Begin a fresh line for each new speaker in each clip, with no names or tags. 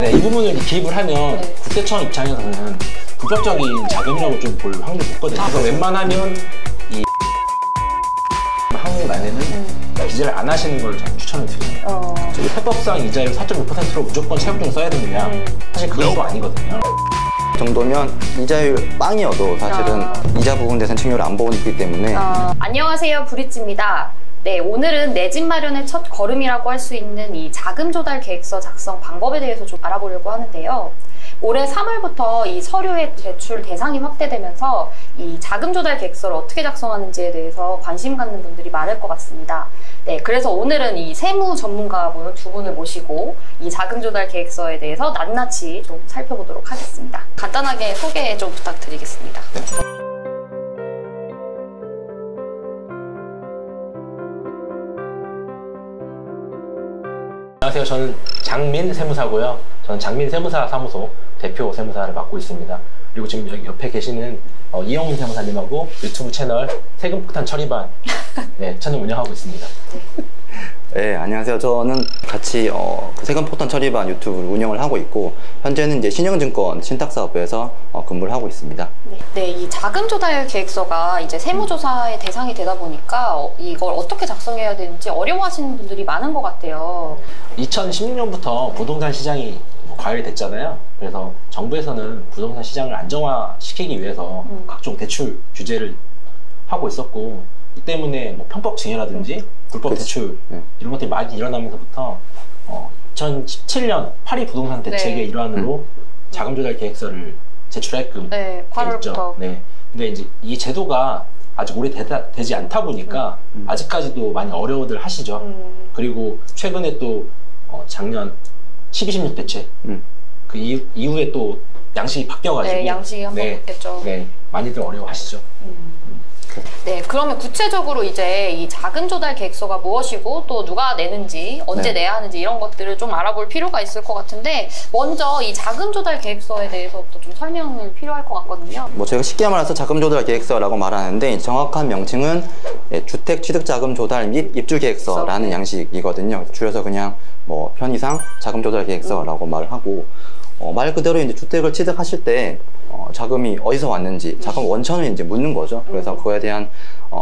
네, 이 부분을 기입을 하면 국세청 입장에서는 불법적인 자금이라고 좀 볼 확률이 높거든요. 그래서 웬만하면 이 한국 안에는 기재를 안 하시는 걸 저는 추천을 드려요. 저기 회법상 이자율 4.6%로 무조건 채무증을 써야 되느냐? 사실 그건 또 아니거든요.
정도면 이자율 빵이어도 사실은 이자 부분 대상 증여를 안 보기 때문에.
안녕하세요, 브릿지입니다. 네, 오늘은 내 집 마련의 첫 걸음이라고 할 수 있는 이 자금 조달 계획서 작성 방법에 대해서 좀 알아보려고 하는데요. 올해 3월부터 이 서류의 제출 대상이 확대되면서 이 자금 조달 계획서를 어떻게 작성하는지에 대해서 관심 갖는 분들이 많을 것 같습니다. 네, 그래서 오늘은 이 세무 전문가분 두 분을 모시고 이 자금 조달 계획서에 대해서 낱낱이 좀 살펴보도록 하겠습니다. 간단하게 소개 좀 부탁드리겠습니다.
안녕하세요. 저는 장민 세무사고요. 저는 장민 세무사 사무소 대표 세무사를 맡고 있습니다. 그리고 지금 여기 옆에 계시는 이영훈 세무사님하고 유튜브 채널 세금폭탄 처리반 채널 운영하고 있습니다.
네, 안녕하세요. 저는 같이 세금폭탄 처리반 유튜브를 운영을 하고 있고, 현재는 이제 신영증권 신탁사업부에서 근무를 하고 있습니다.
네, 이 자금 조달 계획서가 이제 세무조사의 대상이 되다 보니까 이걸 어떻게 작성해야 되는지 어려워하시는 분들이 많은 것 같아요.
2016년부터 부동산 시장이 과열됐잖아요. 그래서 정부에서는 부동산 시장을 안정화시키기 위해서 각종 대출 규제를 하고 있었고, 이 때문에 뭐 편법 증여라든지 불법 대출 이런 것들이 많이 일어나면서부터 2017년 파리 부동산 대책의 일환으로 자금 조달 계획서를 제출하게끔 되었죠. 네. 근데 이제 이 제도가 아직 오래되지 않다 보니까 아직까지도 많이 어려워들 하시죠. 그리고 최근에 또 작년 12.16 대책 그 이후에 또 양식이 바뀌어가지고
양식이 한번 바뀌었죠.
많이들 어려워하시죠.
네, 그러면 구체적으로 이제 이 자금 조달 계획서가 무엇이고 또 누가 내는지 언제 내야 하는지 이런 것들을 좀 알아볼 필요가 있을 것 같은데, 먼저 이 자금 조달 계획서에 대해서부터 좀 설명이 필요할 것 같거든요.
뭐 제가 쉽게 말해서 자금 조달 계획서라고 말하는데, 정확한 명칭은 주택 취득 자금 조달 및 입주 계획서라는 양식이거든요. 줄여서 그냥 뭐 편의상 자금 조달 계획서라고 말을 하고, 말 그대로 이제 주택을 취득하실 때 자금이 어디서 왔는지, 자금 원천을 이제 묻는 거죠. 그래서 그거에 대한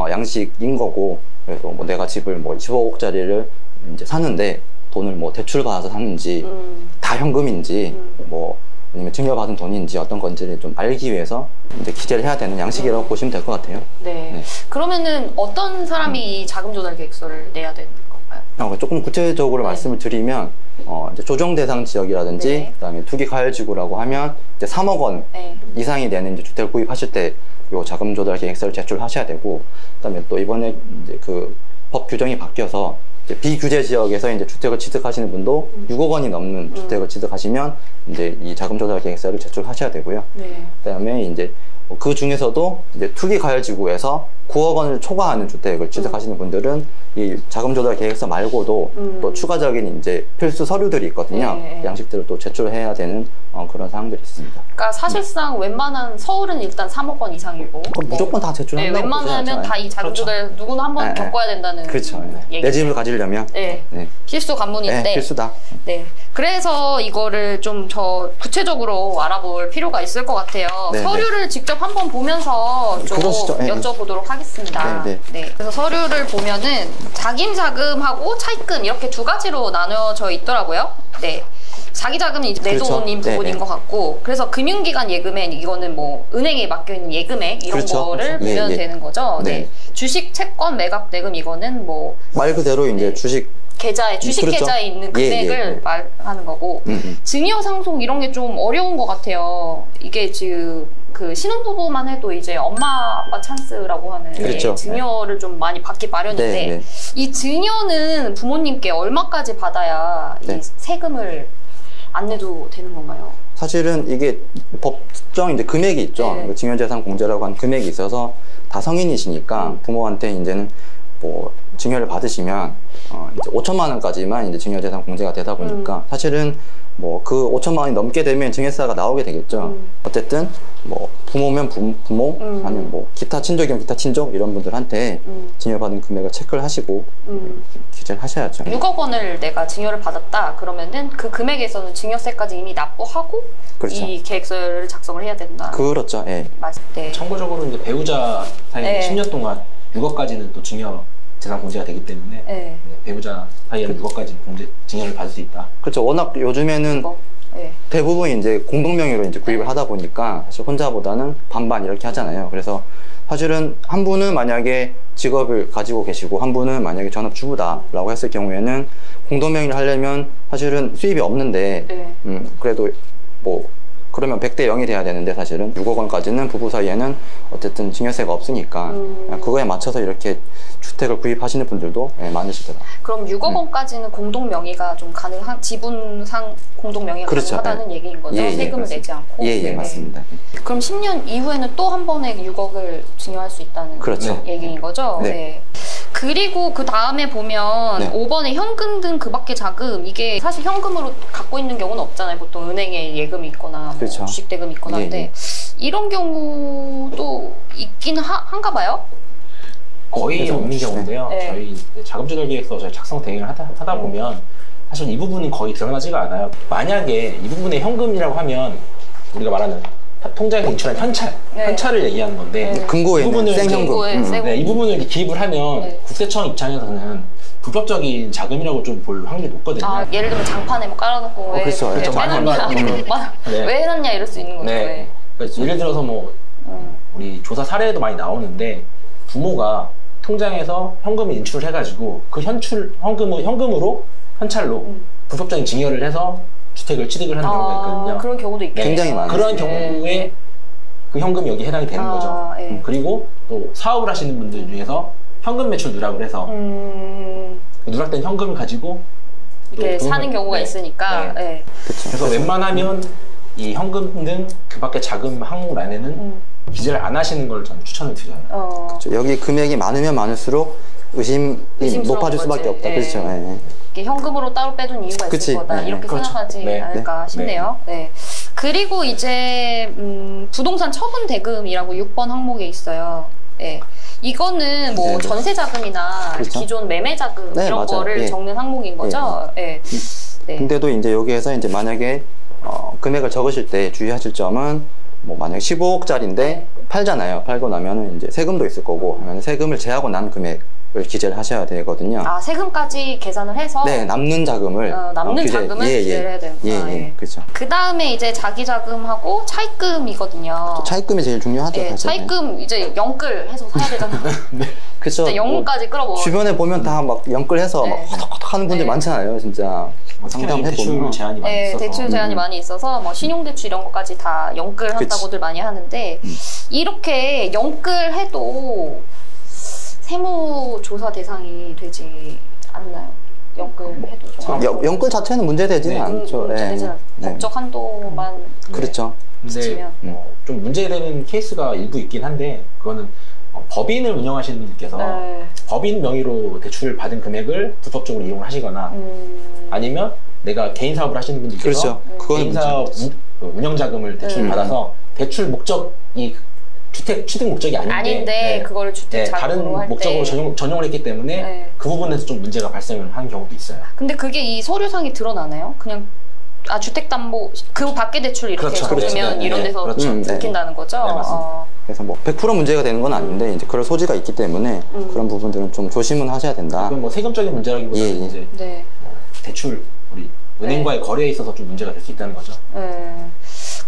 양식인 거고, 그래서 뭐 내가 집을 뭐 15억짜리를 이제 사는데 돈을 뭐 대출 받아서 샀는지, 다 현금인지, 뭐 아니면 증여받은 돈인지 어떤 건지를 좀 알기 위해서 이제 기재를 해야 되는 양식이라고 보시면 될 것 같아요.
네. 그러면은 어떤 사람이 이 자금 조달 계획서를 내야 되는 건가요?
조금 구체적으로 말씀을 드리면, 이제 조정 대상 지역이라든지, 그다음에 투기 과열 지구라고 하면 이제 3억 원 이상이 되는 이제 주택을 구입하실 때 요 자금 조달 계획서를 제출하셔야 되고, 그다음에 또 이번에 이제 그 법 규정이 바뀌어서 이제 비규제 지역에서 이제 주택을 취득하시는 분도 6억 원이 넘는 주택을 취득하시면 이제 이 자금 조달 계획서를 제출하셔야 되고요. 그다음에 이제 그 중에서도 이제 투기 과열 지구에서 9억 원을 초과하는 주택을 취득하시는 분들은 이 자금 조달 계획서 말고도 또 추가적인 이제 필수 서류들이 있거든요. 양식들을 또 제출해야 되는 그런 사항들이 있습니다.
그러니까 사실상 웬만한 서울은 일단 3억 원 이상이고,
그럼 무조건 다 제출한다고
웬만하면 다 이 자금 조달 누구나 한번 겪어야 된다는
내 집을 가지려면
필수 관문인데
필수다.
그래서 이거를 좀 구체적으로 알아볼 필요가 있을 것 같아요. 서류를 직접 한번 보면서 좀 여쭤보도록 하겠습니다. 그래서 서류를 보면은 자김자금하고 차입금 이렇게 두 가지로 나눠져 있더라고요. 자기 자금은 이제 내돈인 부분인 것 같고, 그래서 금융기관 예금액, 이거는 뭐 은행에 맡겨있는 예금액 이런 거를 보면 되는 거죠. 주식 채권 매각 대금, 이거는 뭐 말
그대로 이제 주식
계좌에 있는 금액을 말하는 거고, 증여 상속 이런 게 좀 어려운 것 같아요. 이게 지금 그 신혼부부만 해도 이제 엄마 아빠 찬스라고 하는 증여를 좀 많이 받기 마련인데, 이 증여는 부모님께 얼마까지 받아야 이 세금을 안 내도 되는 건가요?
사실은 이게 법정 이제 금액이 있죠. 증여재산 공제라고 하는 금액이 있어서 다 성인이시니까 부모한테 이제는 뭐 증여를 받으시면 이제 5천만 원까지만 이제 증여재산 공제가 되다 보니까 사실은 뭐 그 5천만 원이 넘게 되면 증여세가 나오게 되겠죠. 어쨌든 뭐 부모면 부모 아니면 뭐 기타 친족이면 기타 친족 이런 분들한테 증여받은 금액을 체크를 하시고 기재를 하셔야죠.
6억 원을 내가 증여를 받았다 그러면은 그 금액에서는 증여세까지 이미 납부하고
그렇죠.
이 계획서를 작성을 해야 된다.
그렇죠. 예.
네.
참고적으로 이제 배우자 사이에
네.
10년 동안 6억까지는 또 증여 재산 공제가 되기 때문에
네.
배우자 사이에는 6억까지 증여를 받을 수 있다.
그렇죠. 워낙 요즘에는
네.
대부분 이제 공동명의로 이제 구입을 하다 보니까 사실 혼자보다는 반반 이렇게 하잖아요. 그래서 사실은 한 분은 만약에 직업을 가지고 계시고 한 분은 만약에 전업주부다라고 했을 경우에는 공동명의를 하려면 사실은 수입이 없는데
네.
그래도 뭐 그러면 100대 0이 돼야 되는데 사실은 6억 원까지는 부부 사이에는 어쨌든 증여세가 없으니까 그거에 맞춰서 이렇게 주택을 구입하시는 분들도 많으시더라고요.
그럼 6억 원까지는 공동 명의가 좀 가능한 지분상 공동 명의가
그렇죠.
가능하다는 얘기인 거죠?
예,
세금을
맞습니다.
내지 않고.
예,
네.
맞습니다.
그럼 10년 이후에는 또 한 번에 6억을 증여할 수 있다는
그렇죠.
얘기인 거죠?
네.
네. 그리고 그 다음에 보면
네.
5번에 현금 등 그 밖의 자금, 이게 사실 현금으로 갖고 있는 경우는 없잖아요. 보통 은행에 예금이 있거나 뭐
그렇죠.
주식대금이 있거나
예,
한데
예.
이런 경우도 있긴 한가 봐요?
거의 없는 경우인데요.
네.
저희 자금조달계획서 저희 작성 대행을 하다 보면 사실 이 부분은 거의 드러나지가 않아요. 만약에 이 부분에 현금이라고 하면 우리가 말하는 통장에서 인출한
네.
현찰을 얘기하는 건데
네.
금고에는
부분을
생현금.
생현금.
이 부분을 이렇게 기입을 하면
네.
국세청 입장에서는 불법적인 자금이라고 좀 볼 확률이 높거든요.
아, 예를 들면 장판에 뭐 깔아놓고 왜,
그렇죠.
왜
그렇죠.
해놨냐,
네.
왜 해놨냐 이럴 수 있는 거죠.
네. 그래서 예를 들어서 뭐 우리 조사 사례도 많이 나오는데 부모가 통장에서 현금을 인출을 해가지고 그 현금으로 현찰로 불법적인 증여를 해서 주택을 취득을 하는 경우가 있거든요.
그런 경우도 있겠네요.
굉장히 많아요.
그런 경우에 그 현금이 여기 해당이 되는 거죠.
예.
그리고 또 사업을 하시는 분들 중에서 현금 매출 누락을 해서 누락된 현금을 가지고
이렇게
또
사는 경우가
네.
있으니까.
네.
네.
그렇죠.
그래서 웬만하면 이 현금 등 그 밖의 자금 항목란에는 기재를 안 하시는 걸 저는 추천을 드려요.
그렇죠. 여기 금액이 많으면 많을수록 의심이
의심스러운
높아질 수밖에
거지.
없다.
예.
그렇죠. 예.
이게 현금으로 따로 빼둔 이유가
그치.
있을 거다.
네.
이렇게
그렇죠.
생각하지
네.
않을까 싶네요. 네. 그리고 이제 부동산 처분 대금이라고 6번 항목에 있어요. 네. 이거는 뭐
네, 네.
전세 자금이나
그렇죠.
기존 매매 자금
네,
이런
맞아요.
거를
예.
적는 항목인 거죠. 네. 네.
근데도 이제 여기에서 이제 만약에 금액을 적으실 때 주의하실 점은 뭐 만약 15억짜리인데
네.
팔잖아요. 팔고 나면은 이제 세금도 있을 거고 하면 세금을 제하고 난 금액을 기재를 하셔야 되거든요.
아, 세금까지 계산을 해서
네, 남는 자금을
남는 자금을 기재를 해야 되는구나.
예, 그렇죠.
그 다음에 이제 자기 자금하고 차입금이거든요.
차입금이 제일 중요하죠.
예,
사실.
차입금 이제 영끌해서 사야 되잖아요.
그렇죠.
진짜 영혼까지 끌어모아.
주변에 보면 다 막 연끌해서
네.
막 허덕허덕 하는 분들
네.
많잖아요, 진짜.
특히나 이
상담해
대출
보면.
제한이 많이
네,
있어서
대출 제한이 많이 있어서 뭐 신용대출 이런 것까지 다 영끌한다고들 많이 하는데 이렇게 영끌해도 세무조사 대상이 되지 않나요? 영끌해도 좀.
연끌 자체는 문제되지는
네.
않죠.
되지 않아요.
네.
법적 한도만
그렇죠.
근데
지치면.
좀 문제되는 케이스가 일부 있긴 한데 그거는 법인을 운영하시는 분들께서
네.
법인 명의로 대출을 받은 금액을 불법적으로 이용을 하시거나 아니면 내가 개인 사업을 하시는 분들께서
그렇죠. 그거는
개인 사업 운영 자금을 대출을 받아서 대출 목적이 주택 취득 목적이 아닌데
그거를 주택 자금으로
다른
할
목적으로
때.
전용을 했기 때문에
네.
그 부분에서 좀 문제가 발생을 하는 경우도 있어요.
근데 그게 이 서류상에 드러나나요? 그냥 주택담보 그 밖에 대출 이렇게
그렇죠,
적으면
그렇죠. 네,
이런 데서
그렇죠.
들킨다는 거죠?
네, 맞습니다.
그래서 뭐 100% 문제가 되는 건 아닌데 이제 그럴 소지가 있기 때문에 그런 부분들은 좀 조심은 하셔야 된다.
이건 뭐 세금적인 문제라기보다는
예, 예.
이제
네.
대출 우리 은행과의 거래에 있어서 좀 문제가 될 수 있다는 거죠.
네.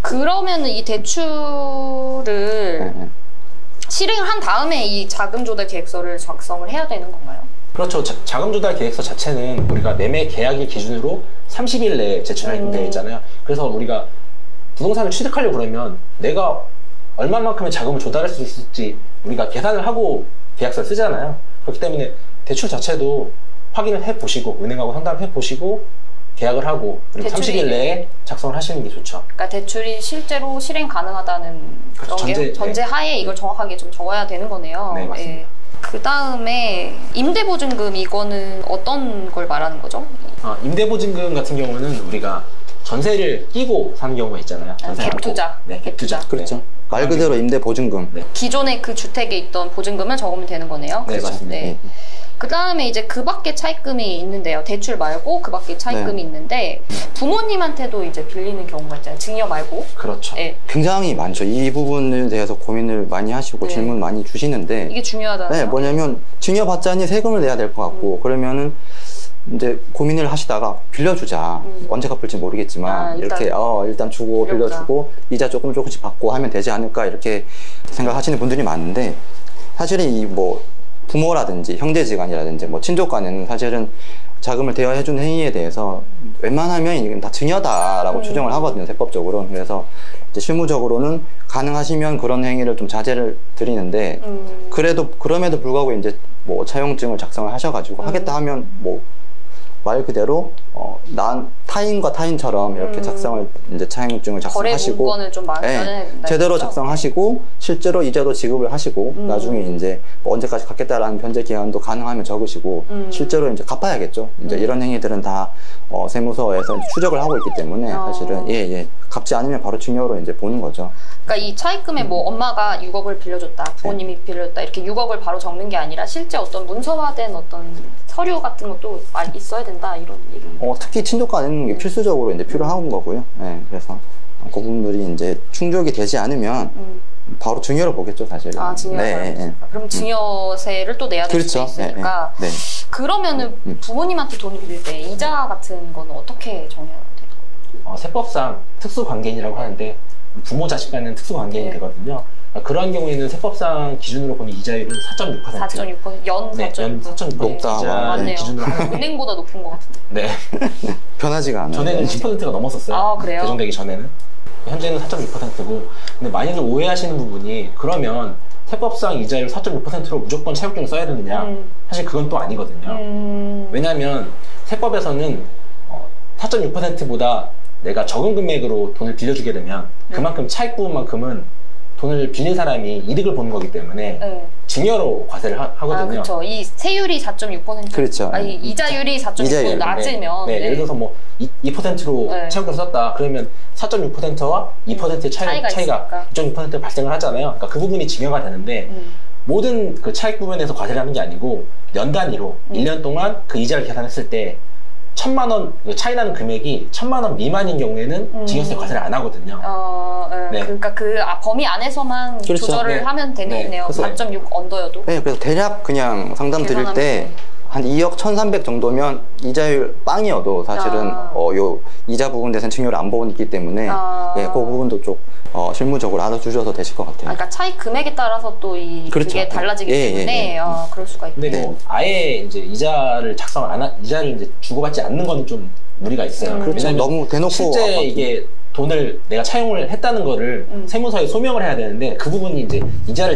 그러면은 이 대출을
네.
실행을 한 다음에 이 자금 조달 계획서를 작성을 해야 되는 건가요?
그렇죠. 자금 조달 계획서 자체는 우리가 매매 계약일 기준으로 30일 내에 제출하게 되어 있잖아요. 그래서 우리가 부동산을 취득하려고 그러면 내가 얼마만큼의 자금을 조달할 수 있을지 우리가 계산을 하고 계약서를 쓰잖아요. 그렇기 때문에 대출 자체도 확인을 해보시고 은행하고 상담을 해보시고 계약을 하고 그리고 30일 내에 작성을 하시는 게 좋죠.
그러니까 대출이 실제로 실행 가능하다는
그렇죠.
그런 게 전제 하에 이걸 정확하게 좀 적어야 되는 거네요.
네, 맞습니다.
예. 그 다음에 임대보증금, 이거는 어떤 걸 말하는 거죠?
임대보증금 같은 경우는 우리가 전세를 끼고 사는 경우가 있잖아요.
갭투자.
네, 갭투자.
그렇죠.
네.
말 그대로 임대보증금.
네.
기존에 그 주택에 있던 보증금을 적으면 되는 거네요.
네, 맞습니다.
네. 그 다음에 이제 그 밖에 차입금이 있는데요. 대출 말고 그 밖에 차입금이 있는데 부모님한테도 이제 빌리는 경우가 있잖아요. 증여 말고.
그렇죠.
네.
굉장히 많죠. 이 부분에 대해서 고민을 많이 하시고 질문 많이 주시는데
이게 중요하잖아요.
네, 뭐냐면 증여받자니 세금을 내야 될 것 같고 그러면은 이제 고민을 하시다가 빌려주자. 언제 갚을지 모르겠지만 이렇게 일단 주고 빌려주고 이자 조금씩 받고 하면 되지 않을까 이렇게 생각하시는 분들이 많은데 사실은 이 뭐 부모라든지 형제지간이라든지 뭐 친족 간에는 사실은 자금을 대여해준 행위에 대해서 웬만하면 이건 다 증여다라고 추정을 하거든요, 세법적으로. 그래서 이제 실무적으로는 가능하시면 그런 행위를 좀 자제를 드리는데 그럼에도 불구하고 이제 뭐 차용증을 작성을 하셔가지고 하겠다 하면 뭐 말 그대로 타인과 타인처럼 이렇게 작성을 이제 차용증을 작성하시고
거래 문건을 좀
제대로 작성하시고 실제로 이자도 지급을 하시고 나중에 이제 뭐 언제까지 갚겠다라는 변제 기한도 가능하면 적으시고 실제로 이제 갚아야겠죠. 이제 이런 행위들은 다 세무서에서 이제 추적을 하고 있기 때문에 사실은 갚지 않으면 바로 증여로 이제 보는 거죠.
그러니까 이 차입금에 뭐 엄마가 6억을 빌려줬다, 부모님이 빌려줬다 이렇게 6억을 바로 적는 게 아니라 실제 어떤 문서화된 어떤 서류 같은 것도 있어야 된다 이런 얘기.
특히 친족 간에는 게 필수적으로 이제 필요한 거고요. 네, 그래서 그 부분들이 이제 충족이 되지 않으면 바로 증여로 보겠죠, 사실은.
증여로.
네.
그럼 증여세를 또 내야 될 수도 있으니까.
네.
그러면은 부모님한테 돈을 빌릴 때 이자 같은 거는 어떻게 정해야 돼요?
세법상 특수관계인이라고 하는데 부모 자식 간은 특수관계인이 되거든요. 그러한 경우에는 세법상 기준으로 보면 이자율은 4.6%.
4.6%? 연 4.6%?
높다.
맞네요.
기준으로 하는데
은행보다 높은 것 같은데.
네.
변하지가 않아요.
전에는 10%가 넘었었어요.
그래요?
개정되기 전에는. 현재는 4.6%고. 근데 많이들 오해하시는 부분이 그러면 세법상 이자율 4.6%로 무조건 차용증을 써야 되느냐? 사실 그건 또 아니거든요. 왜냐하면 세법에서는 4.6%보다 내가 적은 금액으로 돈을 빌려주게 되면 그만큼 차익 부분만큼은 돈을 빌린 사람이 이득을 보는 거기 때문에 증여로 과세를 하거든요.
그렇죠. 이 세율이 4.6%.
그렇죠.
아니, 이자율이 4.6% 낮으면.
예를 들어서 뭐 2%로 차용증을 썼다. 그러면 4.6%와 2%의 차이가 2.6% 발생을 하잖아요. 그러니까 그 부분이 증여가 되는데 모든 그 차익 부분에서 과세를 하는 게 아니고 년 단위로 1년 동안 그 이자를 계산했을 때 1,000만 원 차이 나는 금액이 1,000만 원 미만인 경우에는 증여세 과세를 안 하거든요.
그러니까 그 범위 안에서만 조절을 하면 되네요. 4.6 언더여도.
네, 그래서 대략 그냥 상담 드릴 때 한 2억 1,300 정도면 이자율 빵이어도 사실은 요 이자 부분 대해서는 증여를 안 보기 때문에 그 부분도 좀 실무적으로 알아주셔도 되실 것 같아요.
그러니까 차익 금액에 따라서 또 그게 달라지기 때문에 그럴 수가 있고.
근데 뭐 아예 이제 이자를 이제 주고받지 않는 거는 좀 무리가 있어요.
그렇죠. 너무 대놓고
실제 이게 돈을 내가 차용을 했다는 거를 세무서에 소명을 해야 되는데 그 부분이 이제 이자를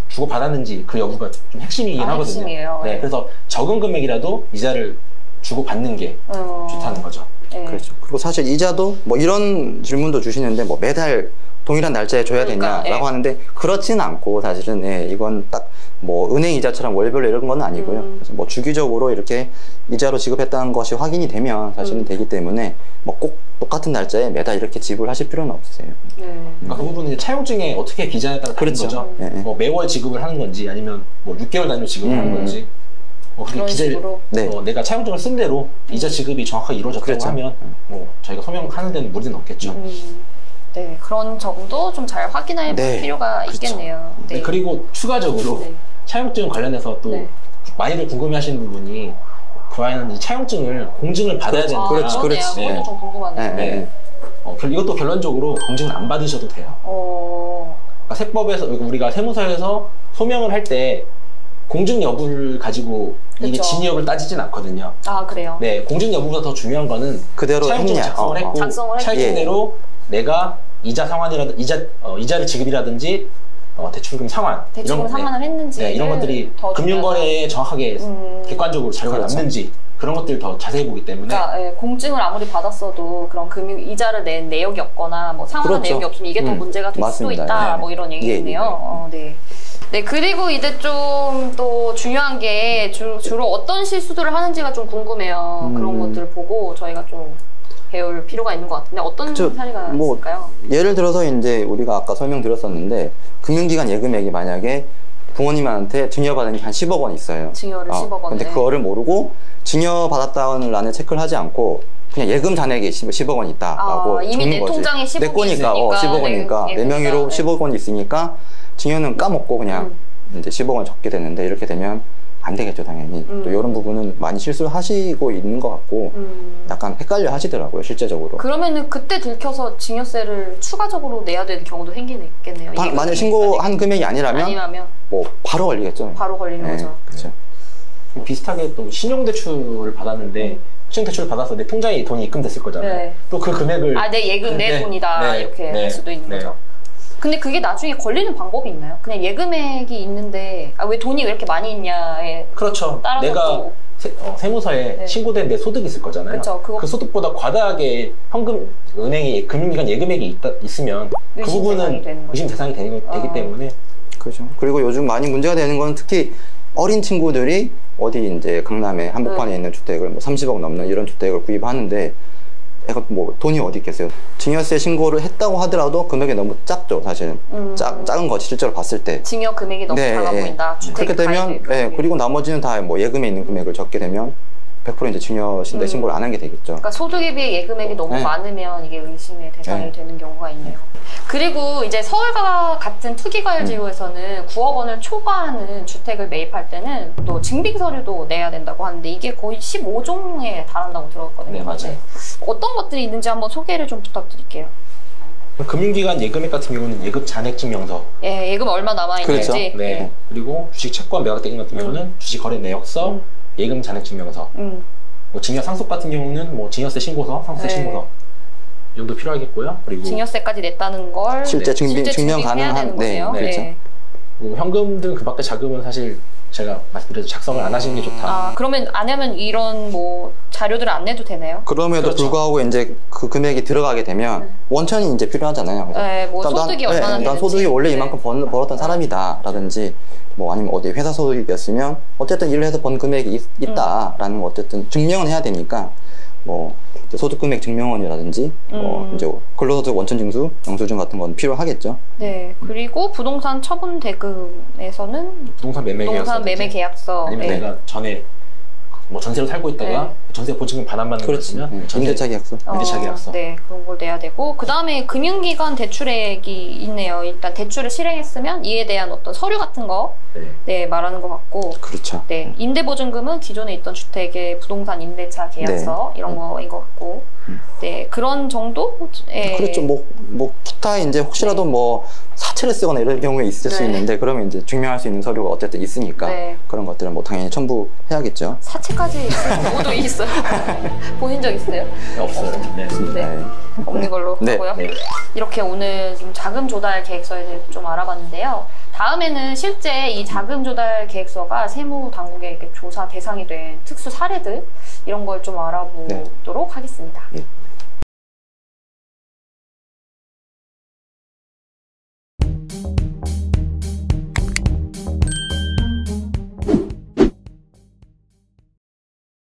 주고받았는지 그 여부가 좀 핵심이긴 하거든요.
핵심이에요.
네, 그래서 적은 금액이라도 이자를 주고받는 게 좋다는 거죠.
그렇죠. 그리고 사실 이자도 뭐 이런 질문도 주시는데 뭐 매달 동일한 날짜에 줘야 되냐라고 하는데 그렇지는 않고 사실은 이건 딱 뭐 은행 이자처럼 월별로 이런 건 아니고요. 그래서 뭐 주기적으로 이렇게 이자로 지급했다는 것이 확인이 되면 사실은 되기 때문에 뭐 꼭 똑같은 날짜에 매달 이렇게 지불하실 필요는 없으세요.
그러니까 그 부분은 차용증에 어떻게 기재에 따라 다른 거죠. 뭐 매월 지급을 하는 건지 아니면 뭐 6개월 단위로 지급을 하는 건지. 그런
식으로.
내가 차용증을 쓴 대로 이자 지급이 정확하게 이루어졌다고 하면 뭐 저희가 소명하는 데는 무리는 없겠죠.
네, 그런 점도 좀 잘 확인할 필요가 있겠네요.
네. 그리고 추가적으로 차용증 관련해서 또 많이들 궁금해하시는 부분이 과연 차용증을 공증을 받아야 되는가?
그렇지. 그것도 좀 궁금하네요.
이것도 결론적으로 공증을 안 받으셔도 돼요. 그러니까 세법에서 우리가 세무서에서 소명을 할 때 공증 여부를 가지고 이게 진위 여부를 따지진 않거든요.
그래요?
네, 공증 여부보다 더 중요한 거는
그대로
차용증을 작성을 했고 차용증대로 내가 이자 상환이라든지 이자를 지급이라든지 대출금 상환
상환을 했는지
이런 것들이 금융거래에 정확하게 객관적으로 자료가 남는지 그런 것들 더 자세히 보기 때문에
그러니까 예, 공증을 아무리 받았어도 그런 금융 이자를 낸 내역이 없거나 뭐 상환한
그렇죠.
내역이 없으면 이게 더 문제가 될
맞습니다.
수도 있다.
네.
뭐 이런 얘기네요. 네. 네, 그리고 이제 좀 또 중요한 게 주로 어떤 실수들을 하는지가 좀 궁금해요. 그런 것들을 보고 저희가 좀 배울 필요가 있는 것 같은데 어떤 사례가 있을까요?
예를 들어서 이제 우리가 아까 설명드렸었는데 금융기관 예금액이 만약에 부모님한테 증여받은 게 한 10억 원 있어요.
증여를 10억 원.
근데 그거를 모르고 증여받았다는 란에 체크를 하지 않고 그냥 예금 잔액이 10억 원 있다라고
이미 내
거지.
통장에 10억
내 거니까 10억 원이니까 내 명의로 10억 원이 있으니까 증여는 까먹고 그냥 이제 10억 원 적게 되는데 이렇게 되면 안 되겠죠, 당연히. 또 이런 부분은 많이 실수를 하시고 있는 것 같고 약간 헷갈려 하시더라고요, 실제적으로.
그러면은 그때 들켜서 증여세를 추가적으로 내야 되는 경우도 생기겠네요.
만약 신고한 금액이 아니라면 뭐 바로 걸리겠죠.
바로 걸리는 거죠.
그렇죠.
비슷하게 또 신용대출을 받았는데 신용대출을 받아서 내 통장에 돈이 입금됐을 거잖아요.
네.
또 그 금액을
내 예금 내 돈이다 이렇게 할 수도 있는 거죠. 근데 그게 나중에 걸리는 방법이 있나요? 그냥 예금액이 있는데 왜 돈이 왜 이렇게 많이 있냐에
그렇죠.
따라서
내가 세무서에 신고된 내 소득이 있을 거잖아요.
그쵸,
그 소득보다 과다하게 현금 은행이 금융기관 예금액이 있으면 그 부분은 의심 대상이 되기 때문에
그렇죠. 그리고 요즘 많이 문제가 되는 건 특히 어린 친구들이 어디 이제 강남에 한복판에 있는 주택을 뭐 30억 넘는 이런 주택을 구입하는데 애가 뭐 돈이 어디 있겠어요. 증여세 신고를 했다고 하더라도 금액이 너무 작죠, 사실은. 작은 거지, 실제로 봤을 때.
증여 금액이 너무 작아 보인다.
그렇게 되면, 그리고 나머지는 다 뭐 예금에 있는 금액을 적게 되면 100% 이제 증여세 신고를 안 하게 되겠죠.
그러니까 소득에 비해 예금액이 너무 많으면 이게 의심의 대상이 되는 경우가 있네요. 그리고 이제 서울과 같은 투기과열지구에서는 9억 원을 초과하는 주택을 매입할 때는 또 증빙 서류도 내야 된다고 하는데 이게 거의 15종에 달한다고 들었거든요.
네, 맞아요.
어떤 것들이 있는지 한번 소개를 좀 부탁드릴게요.
금융기관 예금액 같은 경우는 예금 잔액증명서.
예, 예금 얼마 남아있는지.
그렇죠.
네. 그리고 주식 채권 매각대금 같은 경우는 주식 거래 내역서, 예금 잔액증명서. 뭐 증여 상속 같은 경우는 뭐 증여세 신고서, 상속세 신고서. 이 정도 필요하겠고요. 그리고
증여세까지 냈다는 걸
실제 증명 가능한
거네요.
그렇죠.
그리고 현금 등 그 밖의 자금은 사실 제가 말씀드려도 작성을 안 하시는 게 좋다.
그러면 안 하면 이런 뭐 자료들을 안 내도 되나요?
그럼에도 불구하고 이제 그 금액이 들어가게 되면 원천이 이제 필요하잖아요. 그래서
네, 뭐 소득이 얼마나 되는지.
난 소득이 원래 이만큼 벌었던 사람이다 라든지 뭐 아니면 어디 회사 소득이었으면 어쨌든 일을 해서 번 금액이 있다라는 거 어쨌든 증명은 해야 되니까 뭐 소득금액 증명원이라든지 이제 근로소득 원천징수, 영수증 같은 건 필요하겠죠.
네. 그리고 부동산 처분 대금에서는
부동산 매매 계약서 아니면 내가 전에 뭐 전세로 살고 있다가 전세 보증금 반환받는 거 있으면
임대차 계약서.
임대차 계약서.
네, 그런 걸 내야 되고 그 다음에 금융기관 대출액이 있네요. 일단 대출을 실행했으면 이에 대한 어떤 서류 같은 거 말하는 것 같고.
그렇죠.
네, 임대보증금은 기존에 있던 주택의 부동산 임대차 계약서 이런 거인 것 같고. 네, 그런 정도?
그렇죠. 뭐 기타 이제 혹시라도 뭐 사채를 쓰거나 이럴 경우에 있을 수 있는데 그러면 이제 증명할 수 있는 서류가 어쨌든 있으니까 그런 것들은 뭐 당연히 첨부해야겠죠.
사채까지 있는 경우도 있어요. 보신 적 있어요?
없어요. 네.
없는 걸로 하고요. 이렇게 오늘 좀 자금 조달 계획서에 대해서 좀 알아봤는데요. 다음에는 실제 이 자금 조달 계획서가 세무당국의 조사 대상이 된 특수 사례들 이런 걸 좀 알아보도록 하겠습니다.